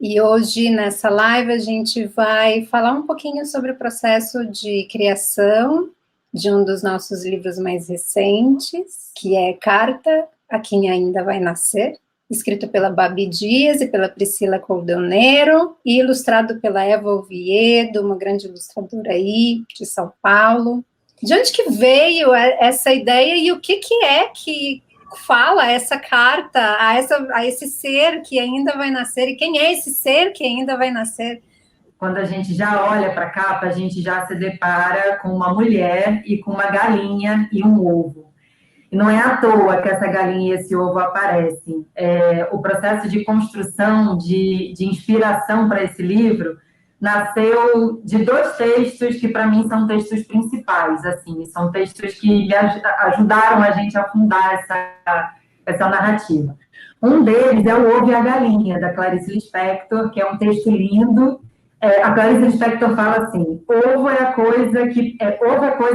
E hoje, nessa live, a gente vai falar um pouquinho sobre o processo de criação de um dos nossos livros mais recentes, que é Carta a Quem Ainda Vai Nascer, escrito pela Babi Dias e pela Priscila Coldoneiro, e ilustrado pela Eva Oviedo, uma grande ilustradora aí, de São Paulo. De onde que veio essa ideia e o que é que fala essa carta a esse ser que ainda vai nascer? E quem é esse ser que ainda vai nascer? Quando a gente já olha para a capa, a gente já se depara com uma mulher e com uma galinha e um ovo. E não é à toa que essa galinha e esse ovo aparecem. O processo de construção, de inspiração para esse livro, nasceu de dois textos que, para mim, são textos principais. Assim, são textos que ajudaram a gente a fundar essa narrativa. Um deles é O Ovo e a Galinha, da Clarice Lispector, que é um texto lindo. A Clarice Lispector fala assim: ovo é coisa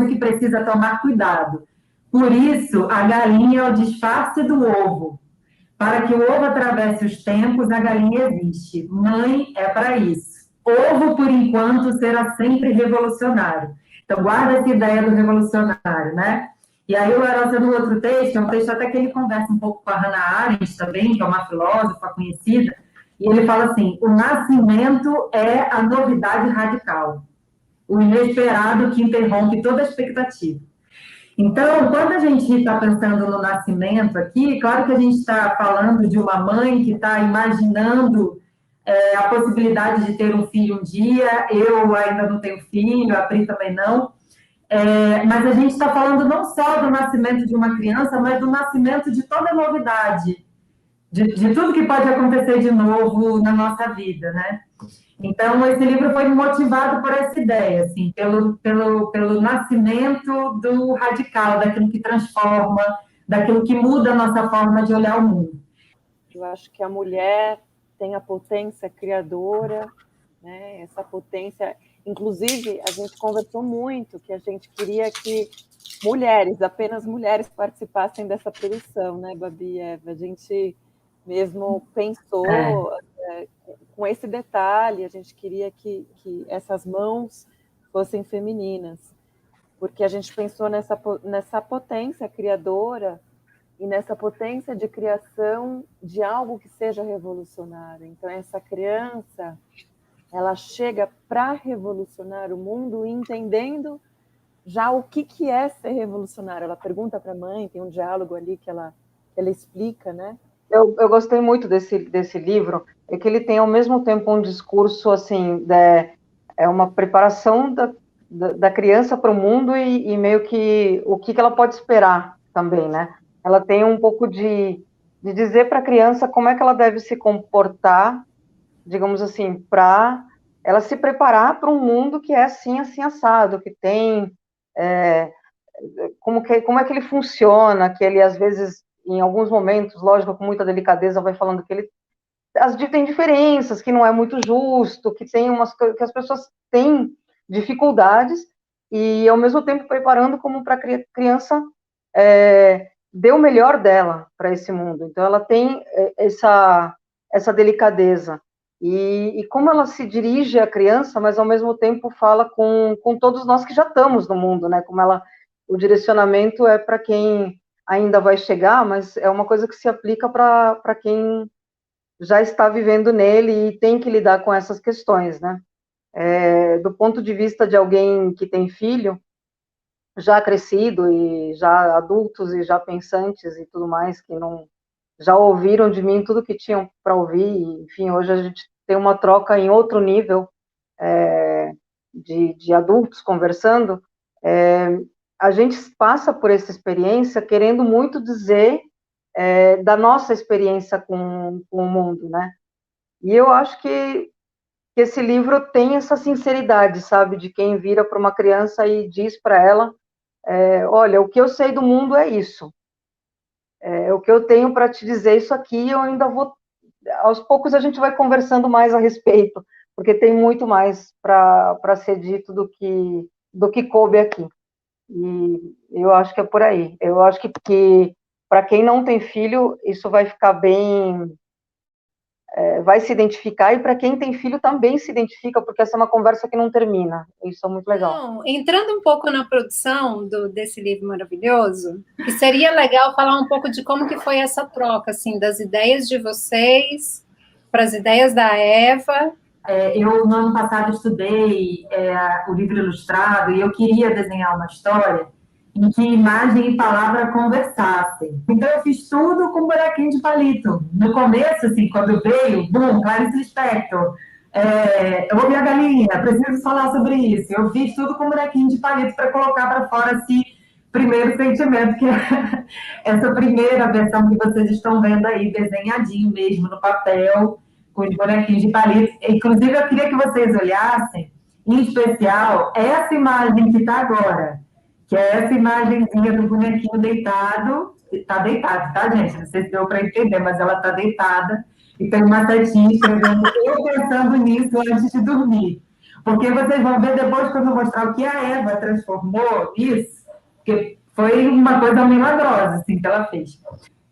que precisa tomar cuidado. Por isso, a galinha é o disfarce do ovo. Para que o ovo atravesse os tempos, a galinha existe. Mãe é para isso. Ovo, por enquanto, será sempre revolucionário. Então, guarda essa ideia do revolucionário, né? E aí, o Larosa, no outro texto, é um texto até que ele conversa um pouco com a Hannah Arendt também, que é uma filósofa conhecida, e ele fala assim: o nascimento é a novidade radical, o inesperado que interrompe toda a expectativa. Então, quando a gente está pensando no nascimento aqui, claro que a gente está falando de uma mãe que está imaginando a possibilidade de ter um filho um dia. Eu ainda não tenho filho, a Pri também não. Mas a gente está falando não só do nascimento de uma criança, mas do nascimento de toda novidade, de tudo que pode acontecer de novo na nossa vida, né? Então, esse livro foi motivado por essa ideia, assim, pelo nascimento do radical, daquilo que transforma, daquilo que muda a nossa forma de olhar o mundo. Eu acho que a mulher tem a potência criadora, né? Essa potência, inclusive, a gente conversou muito que a gente queria que mulheres, apenas mulheres participassem dessa produção, né, Babi e Eva? A gente mesmo pensou com esse detalhe, a gente queria que essas mãos fossem femininas, porque a gente pensou nessa potência criadora e nessa potência de criação de algo que seja revolucionário. Então, essa criança, ela chega para revolucionar o mundo entendendo já o que é ser revolucionário. Ela pergunta para a mãe, tem um diálogo ali que ela explica, né? Eu gostei muito desse livro, é que ele tem ao mesmo tempo um discurso assim, é uma preparação da criança para o mundo e meio que o que ela pode esperar também, né? Ela tem um pouco de dizer para a criança como é que ela deve se comportar, digamos assim, para ela se preparar para um mundo que é assim, assim, assado, que tem como é que ele funciona, que ele às vezes em alguns momentos, lógico, com muita delicadeza, vai falando que ele tem diferenças, que não é muito justo, que que as pessoas têm dificuldades, e ao mesmo tempo preparando como para a criança dê o melhor dela para esse mundo. Então ela tem essa delicadeza. E como ela se dirige à criança, mas ao mesmo tempo fala com todos nós que já estamos no mundo, né? Como o direcionamento é para quem ainda vai chegar, mas é uma coisa que se aplica para quem já está vivendo nele e tem que lidar com essas questões, né? Do ponto de vista de alguém que tem filho, já crescido e já adultos e já pensantes e tudo mais, que não já ouviram de mim tudo que tinham para ouvir, e, enfim, hoje a gente tem uma troca em outro nível de adultos conversando, a gente passa por essa experiência querendo muito dizer da nossa experiência com o mundo, né? E eu acho que esse livro tem essa sinceridade, sabe, de quem vira para uma criança e diz para ela, olha, o que eu sei do mundo é isso, o que eu tenho para te dizer isso aqui, eu ainda vou, aos poucos a gente vai conversando mais a respeito, porque tem muito mais para ser dito do que coube aqui. E eu acho que é por aí. Eu acho que para quem não tem filho, isso vai ficar bem vai se identificar, e para quem tem filho também se identifica, porque essa é uma conversa que não termina. Isso é muito legal. Então, entrando um pouco na produção desse livro maravilhoso, que seria legal falar um pouco de como que foi essa troca, assim, das ideias de vocês para as ideias da Eva. Eu, no ano passado, estudei o livro ilustrado e eu queria desenhar uma história em que imagem e palavra conversassem. Então, eu fiz tudo com bonequinho de palito. No começo, assim, quando veio, Clarice Lispector, eu ouvi a galinha, preciso falar sobre isso. Eu fiz tudo com bonequinho de palito para colocar para fora esse primeiro sentimento, que é essa primeira versão que vocês estão vendo aí, desenhadinho mesmo no papel, com os bonequinhos de palito. Inclusive, eu queria que vocês olhassem, em especial, essa imagem que está agora, que é essa imagenzinha do bonequinho deitado. Está deitado, tá, gente? Não sei se deu para entender, mas ela está deitada e tem uma setinha escrevendo eu pensando nisso antes de dormir. Porque vocês vão ver depois, quando eu mostrar o que a Eva transformou isso, porque foi uma coisa milagrosa assim, que ela fez.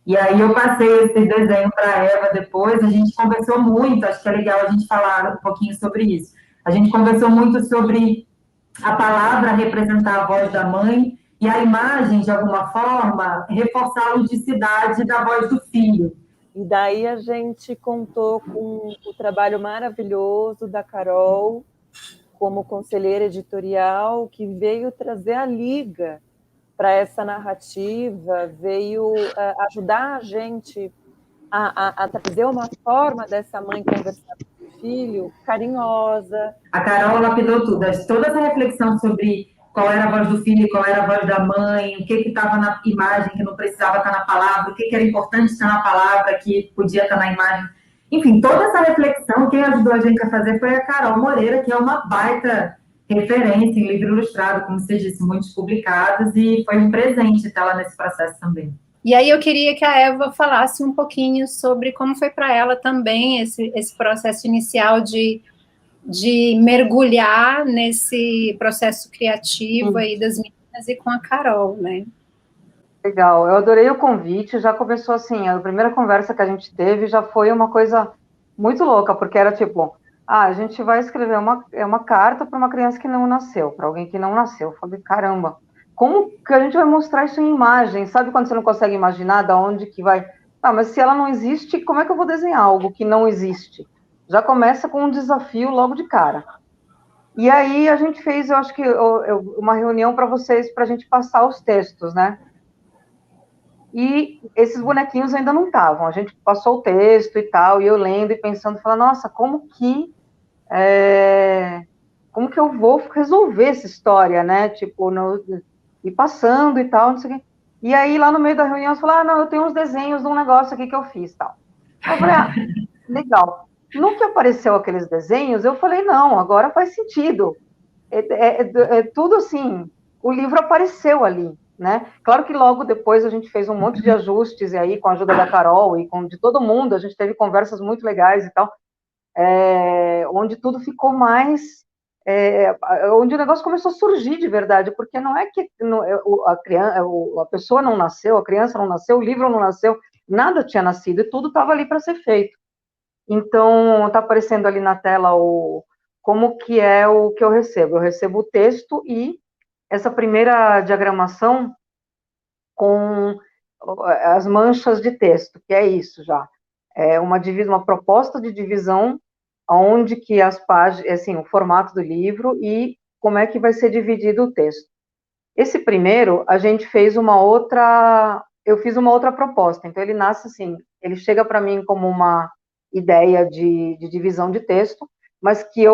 E aí eu passei esse desenho para a Eva depois, a gente conversou muito, acho que é legal a gente falar um pouquinho sobre isso. A gente conversou muito sobre a palavra representar a voz da mãe e a imagem, de alguma forma, reforçar a ludicidade da voz do filho. E daí a gente contou com o trabalho maravilhoso da Carol, como conselheira editorial, que veio trazer a liga para essa narrativa, veio ajudar a gente a trazer uma forma dessa mãe conversar com o filho, carinhosa. A Carol lapidou tudo, toda essa reflexão sobre qual era a voz do filho, qual era a voz da mãe, o que estava na imagem que não precisava estar na palavra, o que era importante estar na palavra que podia estar na imagem. Enfim, toda essa reflexão, quem ajudou a gente a fazer foi a Carol Moreira, que é uma baita referência em livro ilustrado, como você disse, muitos publicados, e foi um presente tê-la nesse processo também. E aí eu queria que a Eva falasse um pouquinho sobre como foi para ela também esse processo inicial de mergulhar nesse processo criativo aí das meninas e com a Carol, né? Legal, eu adorei o convite, já começou assim, a primeira conversa que a gente teve já foi uma coisa muito louca, porque era tipo, a gente vai escrever uma carta para uma criança que não nasceu, para alguém que não nasceu. Eu falei, caramba, como que a gente vai mostrar isso em imagem? Sabe quando você não consegue imaginar de onde que vai... mas se ela não existe, como é que eu vou desenhar algo que não existe? Já começa com um desafio logo de cara. E aí a gente fez, eu acho que uma reunião para vocês, para a gente passar os textos, né? E esses bonequinhos ainda não estavam. A gente passou o texto e tal, e eu lendo e pensando, falando, nossa, como que eu vou resolver essa história, né? Tipo, e passando e tal, não sei o quê. E aí, lá no meio da reunião, você falou, não, eu tenho uns desenhos de um negócio aqui que eu fiz, tal. Eu falei, legal. No que apareceu aqueles desenhos, eu falei, não, agora faz sentido. É tudo assim, o livro apareceu ali, né? Claro que logo depois a gente fez um monte de ajustes, e aí, com a ajuda da Carol e de todo mundo, a gente teve conversas muito legais e tal, onde tudo ficou mais... onde o negócio começou a surgir de verdade, porque não é que a pessoa não nasceu, a criança não nasceu, o livro não nasceu, nada tinha nascido, e tudo estava ali para ser feito. Então, está aparecendo ali na tela como que é o que eu recebo. Eu recebo o texto e essa primeira diagramação com as manchas de texto, que é isso já. É uma proposta de divisão onde que as páginas, assim, o formato do livro e como é que vai ser dividido o texto. Esse primeiro, a gente fez eu fiz uma outra proposta, então ele nasce assim, ele chega para mim como uma ideia de divisão de texto, mas que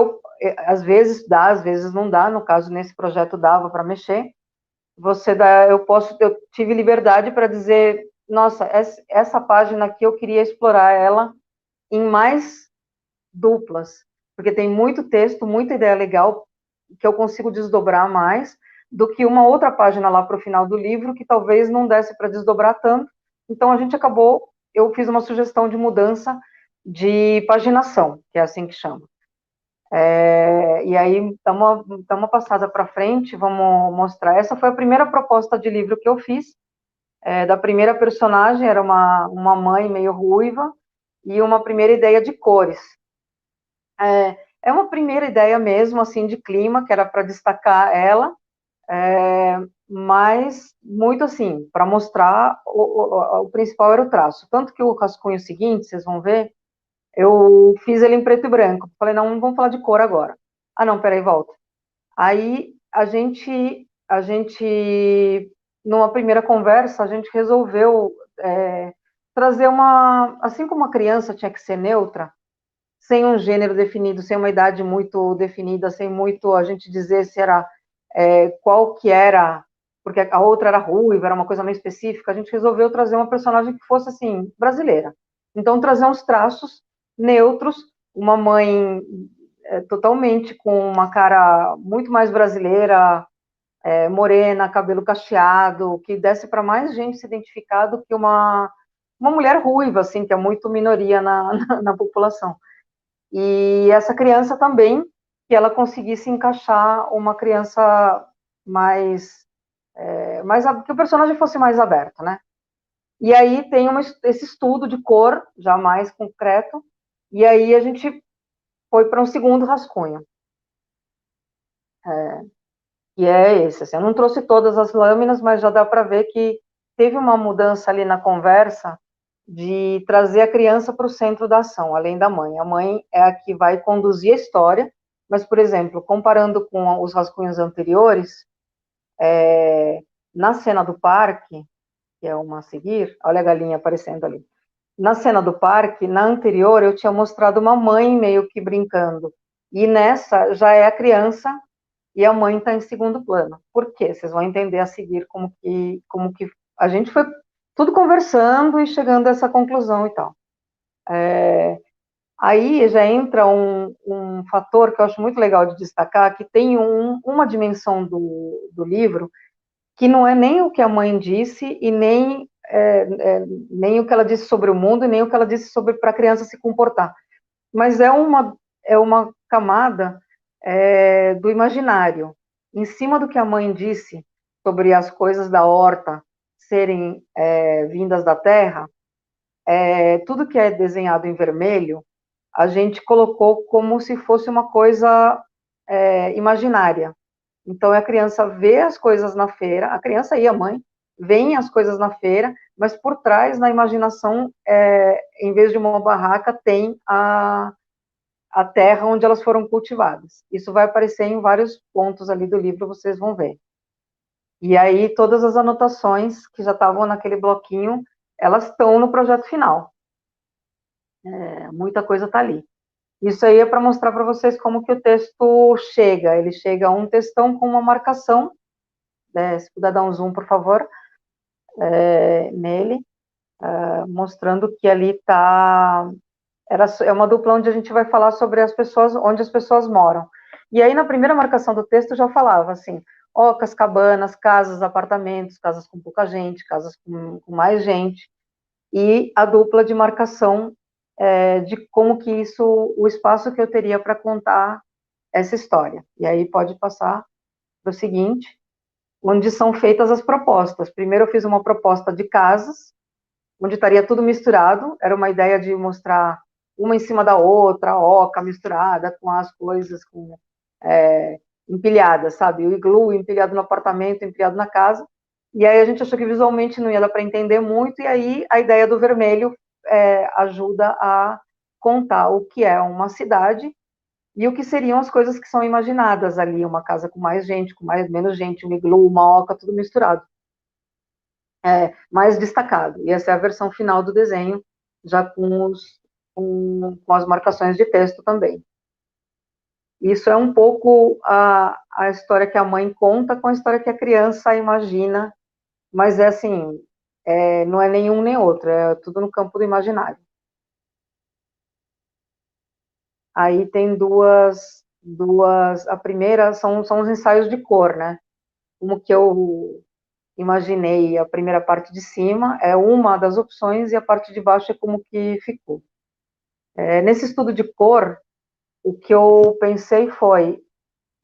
às vezes dá, às vezes não dá, no caso, nesse projeto dava para mexer, eu tive liberdade para dizer, nossa, essa página aqui eu queria explorar ela em mais duplas, porque tem muito texto, muita ideia legal, que eu consigo desdobrar mais, do que uma outra página lá para o final do livro, que talvez não desse para desdobrar tanto, então eu fiz uma sugestão de mudança de paginação, que é assim que chama. E aí, dá uma passada para frente, vamos mostrar. Essa foi a primeira proposta de livro que eu fiz, da primeira personagem, era uma mãe meio ruiva, e uma primeira ideia de cores. É uma primeira ideia mesmo, assim, de clima, que era para destacar ela, mas muito assim, para mostrar, o principal era o traço. Tanto que o rascunho seguinte, vocês vão ver, eu fiz ele em preto e branco. Falei, não vamos falar de cor agora. Ah, não, peraí, volta. Aí, numa primeira conversa, a gente resolveu trazer assim como a criança tinha que ser neutra, sem um gênero definido, sem uma idade muito definida, sem muito a gente dizer se era qual que era, porque a outra era ruiva, era uma coisa meio específica, a gente resolveu trazer uma personagem que fosse, assim, brasileira. Então, trazer uns traços neutros, uma mãe totalmente com uma cara muito mais brasileira, morena, cabelo cacheado, que desse para mais gente se identificar do que uma mulher ruiva, assim, que é muito minoria na população. E essa criança também, que ela conseguisse encaixar uma criança que o personagem fosse mais aberto, né? E aí tem esse estudo de cor, já mais concreto, e aí a gente foi para um segundo rascunho, que é esse. Assim, eu não trouxe todas as lâminas, mas já dá para ver que teve uma mudança ali na conversa de trazer a criança para o centro da ação, além da mãe. A mãe é a que vai conduzir a história, mas, por exemplo, comparando com os rascunhos anteriores, na cena do parque, que é uma a seguir, olha a galinha aparecendo ali. Na cena do parque, na anterior, eu tinha mostrado uma mãe meio que brincando. E nessa já é a criança e a mãe está em segundo plano. Por quê? Vocês vão entender a seguir como que a gente foi tudo conversando e chegando a essa conclusão e tal. Aí já entra um fator que eu acho muito legal de destacar, que tem uma dimensão do livro que não é nem o que a mãe disse e nem o que ela disse sobre o mundo e nem o que ela disse sobre para a criança se comportar, mas é uma camada do imaginário, em cima do que a mãe disse sobre as coisas da horta serem vindas da terra, tudo que é desenhado em vermelho, a gente colocou como se fosse uma coisa imaginária. Então, a criança vê as coisas na feira, a criança e a mãe veem as coisas na feira, mas por trás, na imaginação, em vez de uma barraca, tem a terra onde elas foram cultivadas. Isso vai aparecer em vários pontos ali do livro, vocês vão ver. E aí, todas as anotações que já estavam naquele bloquinho, elas estão no projeto final. Muita coisa está ali. Isso aí é para mostrar para vocês como que o texto chega. Ele chega a um textão com uma marcação, se puder dar um zoom, por favor, nele, mostrando que ali está... É uma dupla onde a gente vai falar sobre as pessoas, onde as pessoas moram. E aí, na primeira marcação do texto, já falava assim, ocas, cabanas, casas, apartamentos, casas com pouca gente, casas com mais gente, e a dupla de marcação de como que o espaço que eu teria para contar essa história. E aí pode passar para o seguinte, onde são feitas as propostas. Primeiro eu fiz uma proposta de casas, onde estaria tudo misturado, era uma ideia de mostrar uma em cima da outra, a oca misturada com as coisas empilhadas, sabe? O iglu empilhado no apartamento, empilhado na casa. E aí a gente achou que visualmente não ia dar para entender muito, e aí a ideia do vermelho ajuda a contar o que é uma cidade e o que seriam as coisas que são imaginadas ali, uma casa com mais gente, com menos gente, um iglu, uma oca, tudo misturado. Mais destacado. E essa é a versão final do desenho, já com as marcações de texto também. Isso é um pouco a história que a mãe conta com a história que a criança imagina, mas assim, não é nenhum nem outro, é tudo no campo do imaginário. Aí tem a primeira são os ensaios de cor, né? Como que eu imaginei a primeira parte de cima, é uma das opções, e a parte de baixo é como que ficou. Nesse estudo de cor, o que eu pensei foi,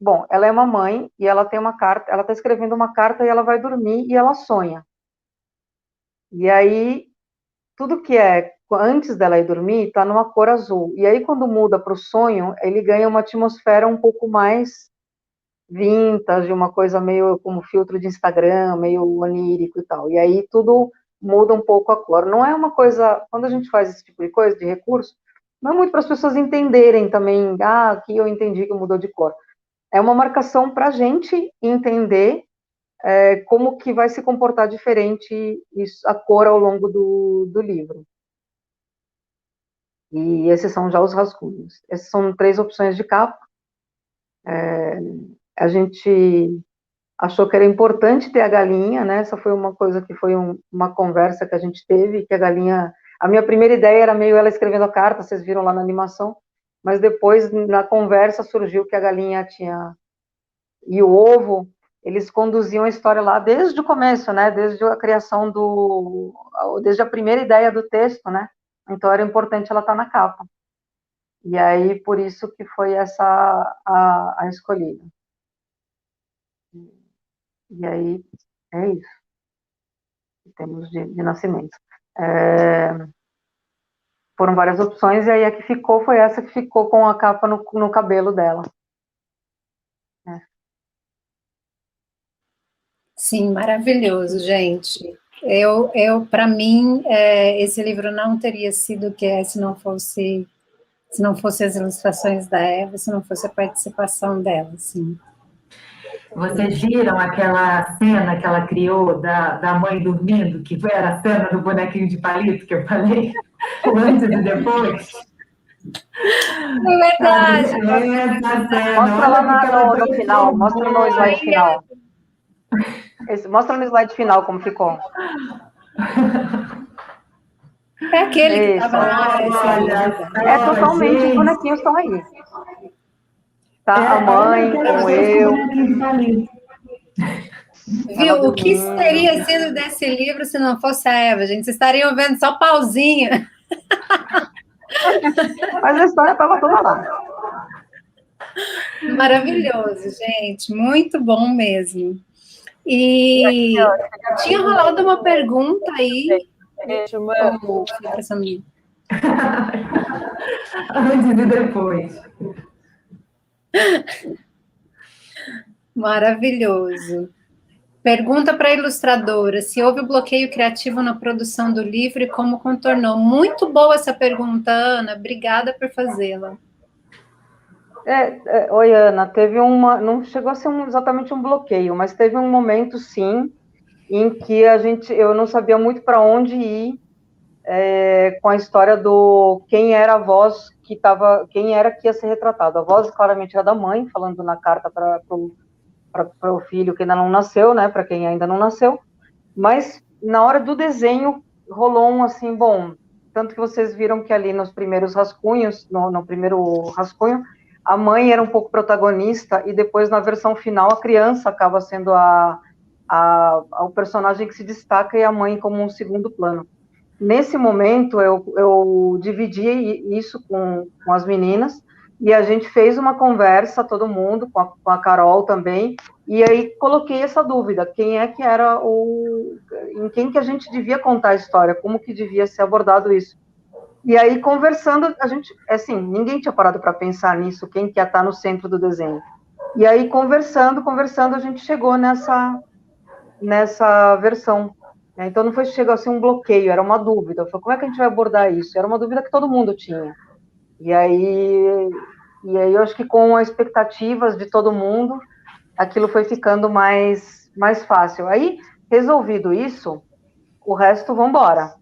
bom, ela é uma mãe, e ela tem uma carta, ela está escrevendo uma carta, e ela vai dormir, e ela sonha. E aí, tudo que é antes dela ir dormir, está numa cor azul. E aí, quando muda para o sonho, ele ganha uma atmosfera um pouco mais vintage, uma coisa meio como filtro de Instagram, meio onírico e tal. E aí tudo muda um pouco a cor. Não é uma coisa, quando a gente faz esse tipo de coisa, de recurso, não é muito para as pessoas entenderem também, aqui eu entendi que mudou de cor. É uma marcação para a gente entender como que vai se comportar diferente a cor ao longo do livro. E esses são já os rascunhos. Essas são 3 opções de capa. A gente achou que era importante ter a galinha, né? Essa foi uma coisa que foi uma conversa que a gente teve, que a galinha... A minha primeira ideia era meio ela escrevendo a carta, vocês viram lá na animação, mas depois, na conversa, surgiu que a galinha tinha... E o ovo, eles conduziam a história lá desde o começo, né? Desde a criação desde a primeira ideia do texto, né? Então, era importante ela estar na capa. E aí, por isso que foi essa a escolhida. E aí, é isso, em termos de nascimento. Foram várias opções, e aí a que ficou foi essa que ficou com a capa no cabelo dela. Sim, maravilhoso, gente. Para mim, esse livro não teria sido o que é se não fosse as ilustrações da Eva, se não fosse a participação dela, assim. Vocês viram aquela cena que ela criou da mãe dormindo, que era a cena do bonequinho de palito que eu falei, o antes e depois? É verdade. Mostra lá no final, mostra no slide final. Mostra no slide final como ficou. É aquele que estava lá. Totalmente, os bonequinhos estão aí. Tá, a mãe, como eu. Viu? O que teria sido desse livro se não fosse a Eva, gente? Vocês estariam vendo só pauzinho. Mas a história estava toda lá. Maravilhoso, gente. Muito bom mesmo. E tinha rolado uma pergunta aí. Antes e depois. Maravilhoso. Pergunta para a ilustradora se houve bloqueio criativo na produção do livro e como contornou. Muito boa essa pergunta, Ana. Obrigada por fazê-la. Oi, Ana, teve não chegou a ser exatamente um bloqueio, mas teve um momento, sim, em que eu não sabia muito para onde ir com a história do quem era a voz quem era que ia ser retratado. A voz claramente era da mãe, falando na carta para o filho que ainda não nasceu, né, para quem ainda não nasceu, mas na hora do desenho rolou assim, bom, tanto que vocês viram que ali nos primeiros rascunhos, no primeiro rascunho, a mãe era um pouco protagonista, e depois na versão final a criança acaba sendo o personagem que se destaca, e a mãe como um segundo plano. Nesse momento, eu dividi isso com as meninas, e a gente fez uma conversa, todo mundo, com a Carol também, e aí coloquei essa dúvida, quem é que era em quem que a gente devia contar a história, como que devia ser abordado isso. E aí, conversando, a gente, assim, ninguém tinha parado para pensar nisso, quem que ia estar no centro do desenho. E aí, conversando, a gente chegou nessa versão. Então, não chegou a ser um bloqueio, era uma dúvida. Eu falei, como é que a gente vai abordar isso? Era uma dúvida que todo mundo tinha. E aí eu acho que com as expectativas de todo mundo, aquilo foi ficando mais fácil. Aí, resolvido isso, o resto, vamos embora.